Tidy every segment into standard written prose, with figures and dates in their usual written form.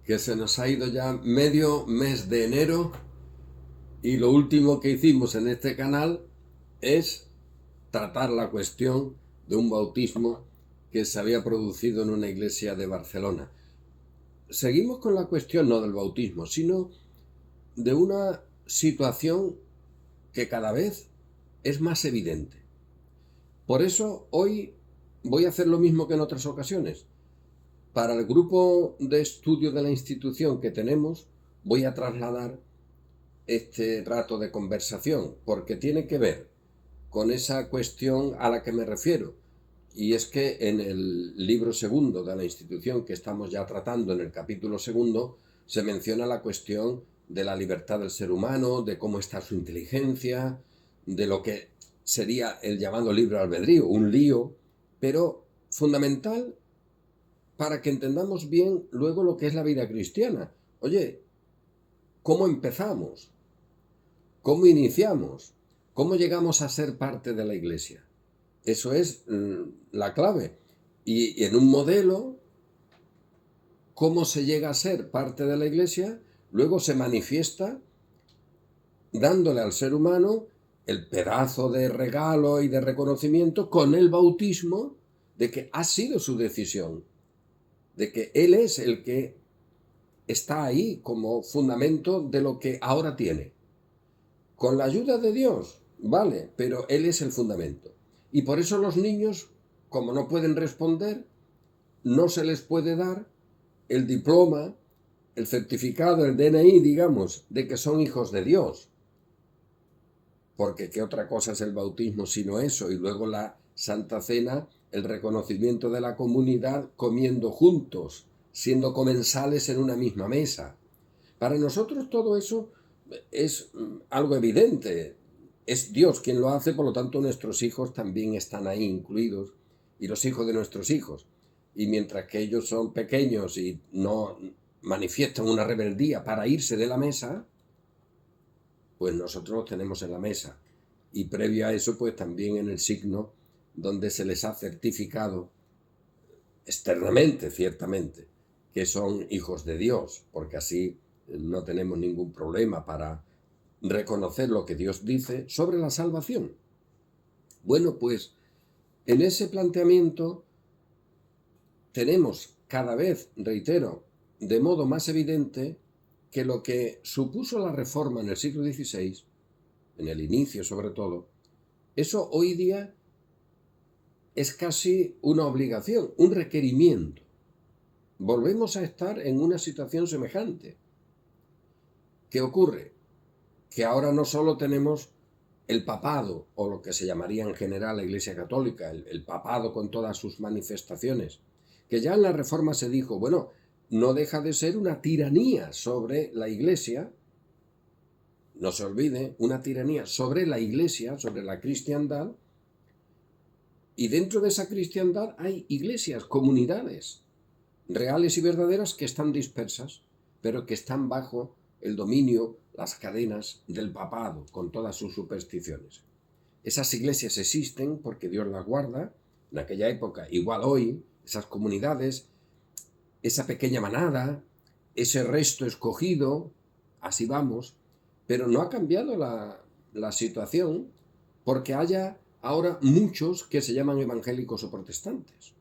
que se nos ha ido ya medio mes de enero y lo último que hicimos en este canal es tratar la cuestión de un bautismo que se había producido en una iglesia de Barcelona. Seguimos con la cuestión no del bautismo, sino de una situación que cada vez es más evidente. Por eso hoy voy a hacer lo mismo que en otras ocasiones. Para el grupo de estudio de la institución que tenemos, voy a trasladar este rato de conversación, porque tiene que ver con esa cuestión a la que me refiero. Y es que en el libro segundo de la institución que estamos ya tratando, en el capítulo segundo, se menciona la cuestión de la libertad del ser humano, de cómo está su inteligencia, de lo que sería el llamado libre albedrío, un lío, pero fundamental para que entendamos bien luego lo que es la vida cristiana. Oye, ¿cómo empezamos? ¿Cómo iniciamos? ¿Cómo llegamos a ser parte de la iglesia? Eso es la clave. Y en un modelo, cómo se llega a ser parte de la iglesia, luego se manifiesta dándole al ser humano el pedazo de regalo y de reconocimiento con el bautismo de que ha sido su decisión, de que Él es el que está ahí como fundamento de lo que ahora tiene. Con la ayuda de Dios, vale, pero Él es el fundamento. Y por eso los niños, como no pueden responder, no se les puede dar el diploma, el certificado, el DNI, digamos, de que son hijos de Dios. Porque ¿qué otra cosa es el bautismo sino eso? Y luego la Santa Cena, el reconocimiento de la comunidad comiendo juntos, siendo comensales en una misma mesa. Para nosotros todo eso es algo evidente. Es Dios quien lo hace, por lo tanto nuestros hijos también están ahí incluidos, y los hijos de nuestros hijos. Y mientras que ellos son pequeños y no manifiestan una rebeldía para irse de la mesa, pues nosotros los tenemos en la mesa. Y previo a eso, pues también en el signo donde se les ha certificado externamente, ciertamente, que son hijos de Dios, porque así no tenemos ningún problema para reconocer lo que Dios dice sobre la salvación. Bueno, pues en ese planteamiento tenemos cada vez, reitero, de modo más evidente que lo que supuso la reforma en el siglo XVI, en el inicio sobre todo, eso hoy día es casi una obligación, un requerimiento. Volvemos a estar en una situación semejante. ¿Qué ocurre? Que ahora no solo tenemos el papado, o lo que se llamaría en general la Iglesia Católica, el papado con todas sus manifestaciones, que ya en la Reforma se dijo, bueno, no deja de ser una tiranía sobre la Iglesia, no se olvide, una tiranía sobre la Iglesia, sobre la cristiandad, y dentro de esa cristiandad hay iglesias, comunidades reales y verdaderas que están dispersas, pero que están bajo el dominio, las cadenas del papado, con todas sus supersticiones. Esas iglesias existen porque Dios las guarda, en aquella época, igual hoy, esas comunidades, esa pequeña manada, ese resto escogido, así vamos, pero no ha cambiado la situación porque haya ahora muchos que se llaman evangélicos o protestantes.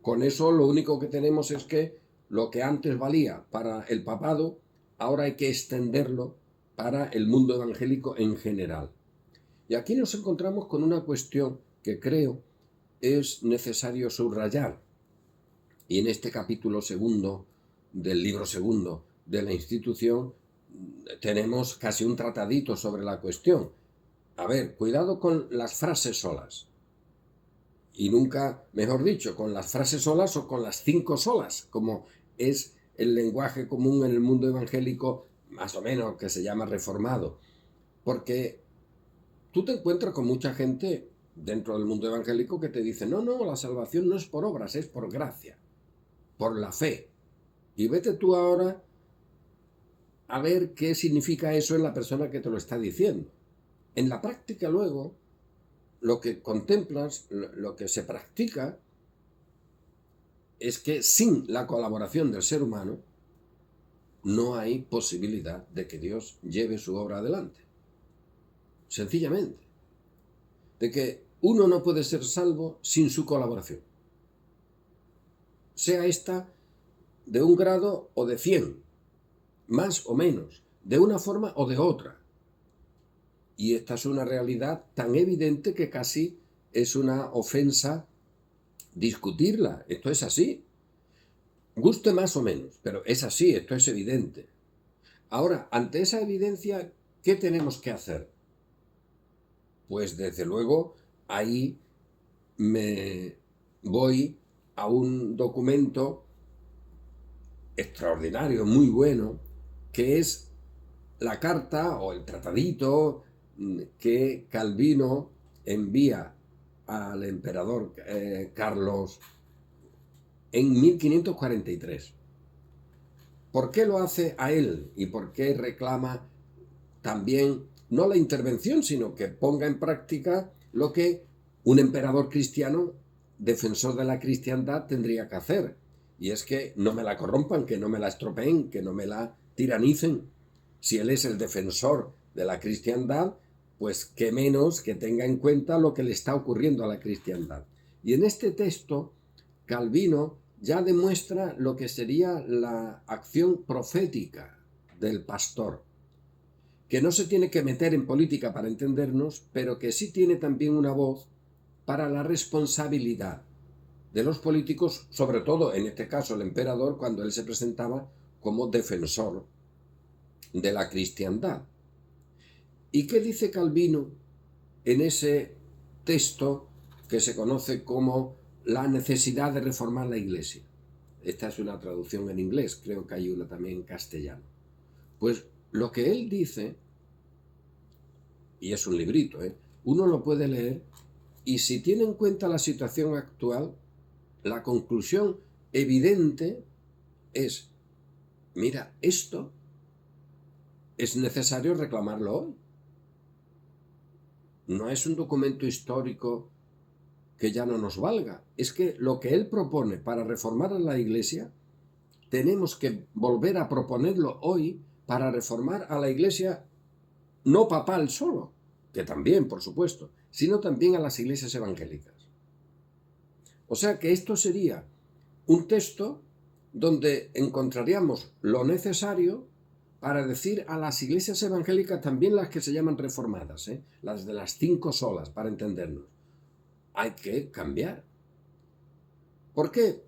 Con eso lo único que tenemos es que lo que antes valía para el papado, ahora hay que extenderlo para el mundo evangélico en general. Y aquí nos encontramos con una cuestión que creo es necesario subrayar. Y en este capítulo segundo del libro segundo de la institución tenemos casi un tratadito sobre la cuestión. A ver, cuidado con las frases solas. Y nunca, mejor dicho, con las frases solas o con las 5 solas, como es el lenguaje común en el mundo evangélico, más o menos, que se llama reformado. Porque tú te encuentras con mucha gente dentro del mundo evangélico que te dice, no, la salvación no es por obras, es por gracia, por la fe. Y vete tú ahora a ver qué significa eso en la persona que te lo está diciendo. En la práctica luego, lo que contemplas, lo que se practica, es que sin la colaboración del ser humano no hay posibilidad de que Dios lleve su obra adelante. Sencillamente. De que uno no puede ser salvo sin su colaboración. Sea esta de 1 grado o de 100, más o menos, de una forma o de otra. Y esta es una realidad tan evidente que casi es una ofensa discutirla. Esto es así. Guste más o menos, pero es así, esto es evidente. Ahora, ante esa evidencia, ¿qué tenemos que hacer? Pues desde luego, ahí me voy a un documento extraordinario, muy bueno, que es la carta o el tratadito que Calvino envía al emperador Carlos en 1543. ¿Por qué lo hace a él? ¿Y por qué reclama también, no la intervención, sino que ponga en práctica lo que un emperador cristiano, defensor de la cristiandad, tendría que hacer? Y es que no me la corrompan, que no me la estropeen, que no me la tiranicen. Si él es el defensor de la cristiandad, pues qué menos que tenga en cuenta lo que le está ocurriendo a la cristiandad. Y en este texto, Calvino ya demuestra lo que sería la acción profética del pastor, que no se tiene que meter en política para entendernos, pero que sí tiene también una voz para la responsabilidad de los políticos, sobre todo en este caso el emperador, cuando él se presentaba como defensor de la cristiandad. ¿Y qué dice Calvino en ese texto que se conoce como la necesidad de reformar la Iglesia? Esta es una traducción en inglés, creo que hay una también en castellano. Pues lo que él dice, y es un librito, uno lo puede leer, y si tiene en cuenta la situación actual, la conclusión evidente es, mira, esto es necesario reclamarlo hoy. No es un documento histórico que ya no nos valga. Es que lo que él propone para reformar a la Iglesia, tenemos que volver a proponerlo hoy para reformar a la Iglesia no papal solo, que también, por supuesto, sino también a las iglesias evangélicas. O sea que esto sería un texto donde encontraríamos lo necesario para decir a las iglesias evangélicas, también las que se llaman reformadas, las de las 5 solas, para entendernos, hay que cambiar. ¿Por qué?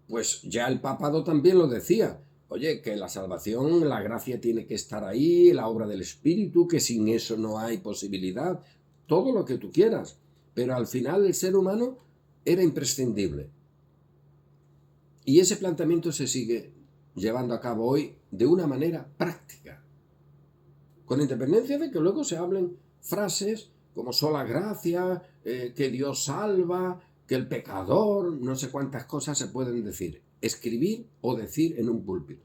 Pues ya el papado también lo decía. Oye, que la salvación, la gracia tiene que estar ahí, la obra del Espíritu, que sin eso no hay posibilidad, todo lo que tú quieras. Pero al final el ser humano era imprescindible. Y ese planteamiento se sigue llevando a cabo hoy de una manera práctica. Con independencia de que luego se hablen frases como sola gracia, que Dios salva, que el pecador, no sé cuántas cosas se pueden decir, escribir o decir en un púlpito.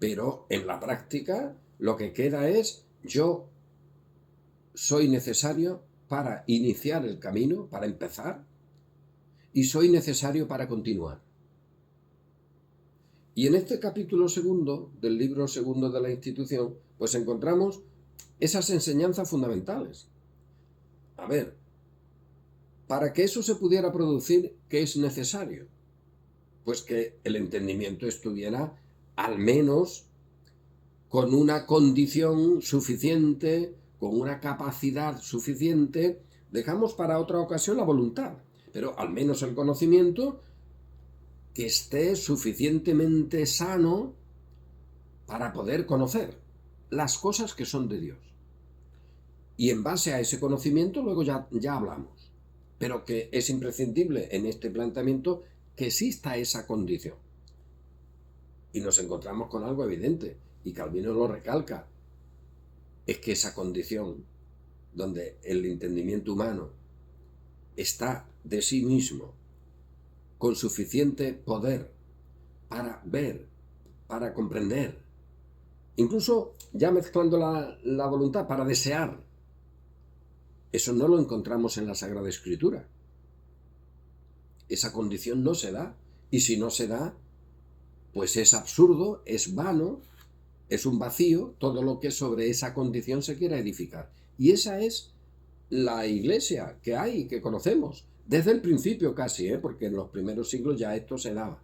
Pero en la práctica lo que queda es, yo soy necesario para iniciar el camino, para empezar, y soy necesario para continuar. Y en este capítulo segundo del libro segundo de la institución, pues encontramos esas enseñanzas fundamentales. A ver, para que eso se pudiera producir, ¿qué es necesario? Pues que el entendimiento estuviera al menos con una condición suficiente, con una capacidad suficiente. Dejamos para otra ocasión la voluntad, pero al menos el conocimiento que esté suficientemente sano para poder conocer las cosas que son de Dios. Y en base a ese conocimiento luego ya hablamos. Pero que es imprescindible en este planteamiento que exista esa condición. Y nos encontramos con algo evidente, y Calvino lo recalca, es que esa condición donde el entendimiento humano está de sí mismo con suficiente poder para ver, para comprender, incluso ya mezclando la voluntad para desear, eso no lo encontramos en la Sagrada Escritura. Esa condición no se da. Y si no se da, pues es absurdo, es vano, es un vacío todo lo que sobre esa condición se quiera edificar. Y esa es la iglesia que hay, que conocemos, desde el principio casi, porque en los primeros siglos ya esto se daba.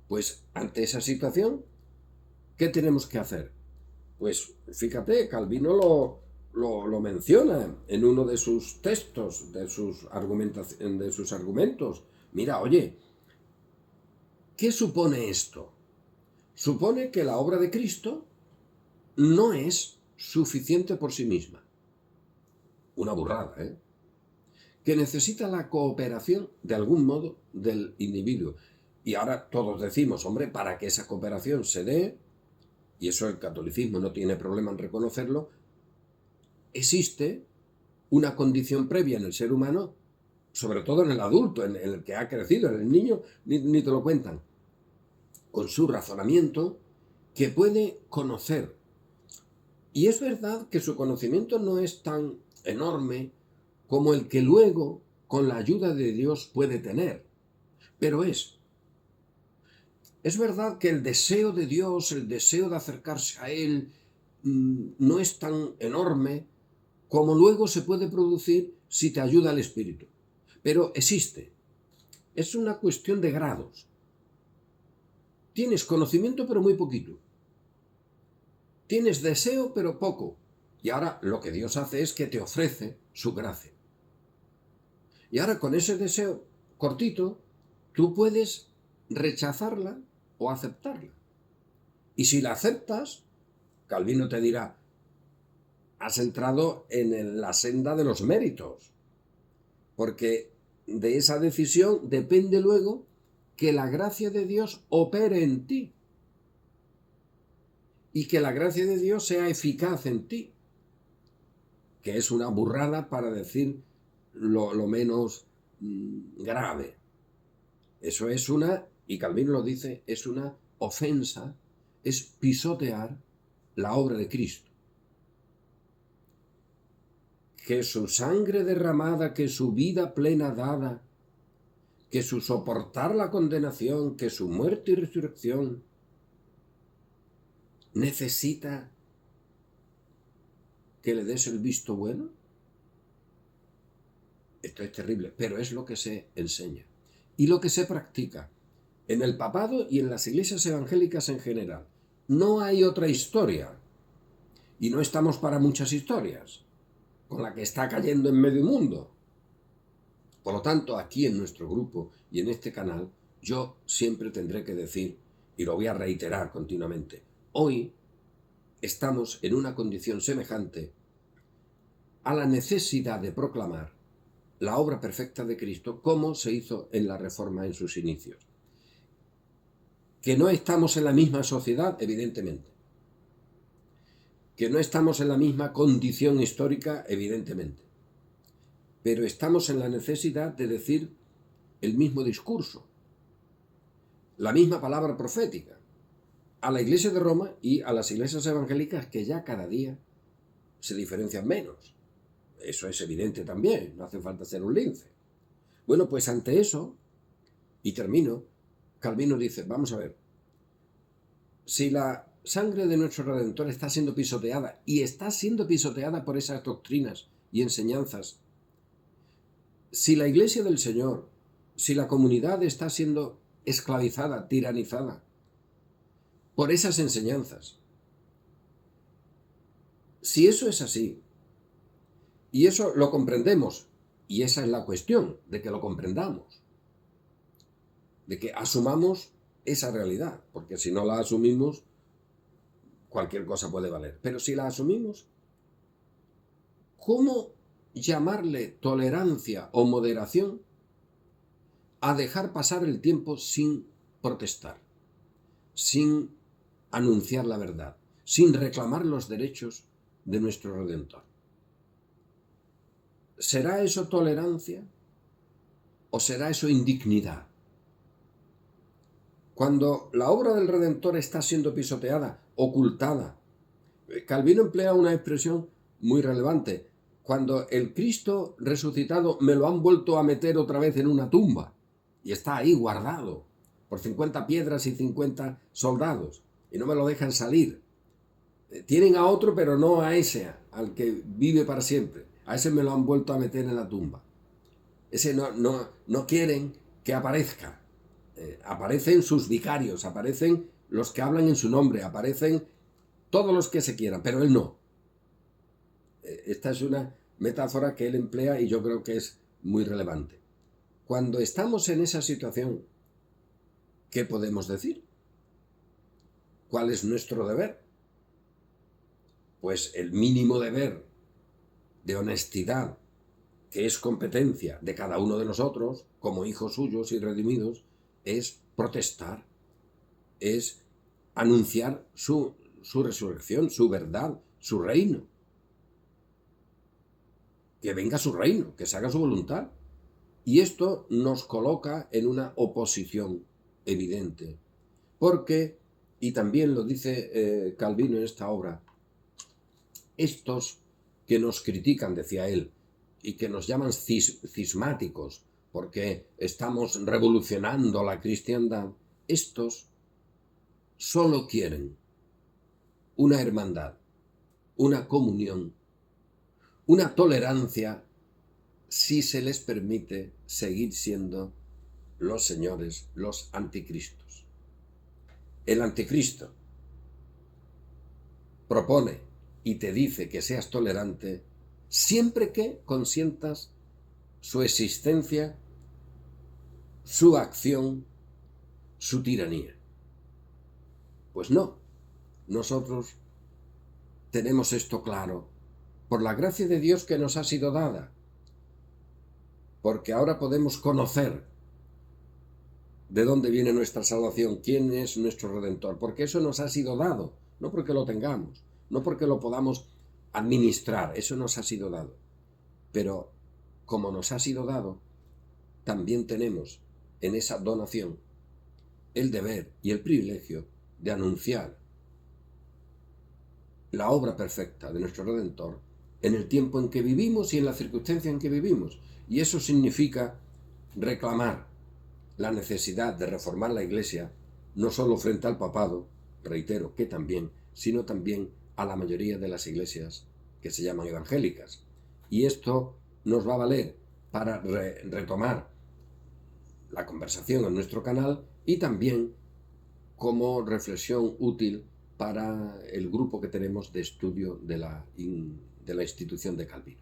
Pues ante esa situación, ¿qué tenemos que hacer? Pues fíjate, Calvino lo menciona en uno de sus textos, de sus argumentos. Mira, oye, ¿qué supone esto? Supone que la obra de Cristo no es suficiente por sí misma. Una burrada, ¿eh? Que necesita la cooperación, de algún modo, del individuo. Y ahora todos decimos, hombre, para que esa cooperación se dé, y eso el catolicismo no tiene problema en reconocerlo, existe una condición previa en el ser humano, sobre todo en el adulto, en el que ha crecido, en el niño, ni te lo cuentan, con su razonamiento, que puede conocer. Y es verdad que su conocimiento no es tan enorme como el que luego, con la ayuda de Dios, puede tener. Pero es verdad que el deseo de Dios, el deseo de acercarse a Él, no es tan enorme como luego se puede producir si te ayuda el Espíritu. Pero existe. Es una cuestión de grados. Tienes conocimiento, pero muy poquito. Tienes deseo, pero poco. Y ahora lo que Dios hace es que te ofrece su gracia. Y ahora con ese deseo cortito, tú puedes rechazarla o aceptarla. Y si la aceptas, Calvino te dirá, has entrado en la senda de los méritos, porque de esa decisión depende luego que la gracia de Dios opere en ti y que la gracia de Dios sea eficaz en ti, que es una burrada para decir lo menos grave. Eso es y Calvino lo dice, es una ofensa, es pisotear la obra de Cristo. Que su sangre derramada, que su vida plena dada, que su soportar la condenación, que su muerte y resurrección, necesita que le des el visto bueno. Esto es terrible, pero es lo que se enseña y lo que se practica en el papado y en las iglesias evangélicas en general. No hay otra historia y no estamos para muchas historias con la que está cayendo en medio mundo. Por lo tanto, aquí en nuestro grupo y en este canal, yo siempre tendré que decir, y lo voy a reiterar continuamente, hoy estamos en una condición semejante a la necesidad de proclamar la obra perfecta de Cristo como se hizo en la Reforma en sus inicios. Que no estamos en la misma sociedad, evidentemente. Que no estamos en la misma condición histórica, evidentemente. Pero estamos en la necesidad de decir el mismo discurso, la misma palabra profética, a la Iglesia de Roma y a las iglesias evangélicas que ya cada día se diferencian menos. Eso es evidente también, no hace falta ser un lince. Bueno, pues ante eso, y termino, Calvino dice, vamos a ver, si la sangre de nuestro Redentor está siendo pisoteada, y está siendo pisoteada por esas doctrinas y enseñanzas, si la Iglesia del Señor, si la comunidad está siendo esclavizada, tiranizada por esas enseñanzas, si eso es así, y eso lo comprendemos, y esa es la cuestión, de que lo comprendamos, de que asumamos esa realidad, porque si no la asumimos, cualquier cosa puede valer. Pero si la asumimos, ¿cómo llamarle tolerancia o moderación a dejar pasar el tiempo sin protestar, sin anunciar la verdad, sin reclamar los derechos de nuestro Redentor? ¿Será eso tolerancia o será eso indignidad? Cuando la obra del Redentor está siendo pisoteada, ocultada, Calvino emplea una expresión muy relevante. Cuando el Cristo resucitado me lo han vuelto a meter otra vez en una tumba. y está ahí guardado por 50 piedras y 50 soldados y no me lo dejan salir. Tienen a otro, pero no a ese, al que vive para siempre. A ese me lo han vuelto a meter en la tumba. Ese no quieren que aparezca. Aparecen sus vicarios, aparecen los que hablan en su nombre, aparecen todos los que se quieran, pero él no. Esta es una metáfora que él emplea y yo creo que es muy relevante. Cuando estamos en esa situación, ¿qué podemos decir? ¿Cuál es nuestro deber? Pues el mínimo deber de honestidad, que es competencia de cada uno de nosotros, como hijos suyos y redimidos, es protestar, es anunciar su resurrección, su verdad, su reino. Que venga su reino, que se haga su voluntad. Y esto nos coloca en una oposición evidente. Porque, y también lo dice Calvino en esta obra, estos que nos critican, decía él, y que nos llaman cismáticos, porque estamos revolucionando la cristiandad, estos solo quieren una hermandad, una comunión, una tolerancia, si se les permite seguir siendo los señores, los anticristos. El anticristo propone y te dice que seas tolerante siempre que consientas su existencia, su acción, su tiranía. Pues no, nosotros tenemos esto claro por la gracia de Dios que nos ha sido dada, porque ahora podemos conocer de dónde viene nuestra salvación, quién es nuestro Redentor, porque eso nos ha sido dado, no porque lo tengamos, no porque lo podamos administrar, eso nos ha sido dado. Pero como nos ha sido dado, también tenemos en esa donación el deber y el privilegio de anunciar la obra perfecta de nuestro Redentor en el tiempo en que vivimos y en la circunstancia en que vivimos. Y eso significa reclamar la necesidad de reformar la Iglesia, no solo frente al papado, reitero que también, sino también a la mayoría de las iglesias que se llaman evangélicas. Y esto nos va a valer para retomar la conversación en nuestro canal y también como reflexión útil para el grupo que tenemos de estudio de la institución de Calvino.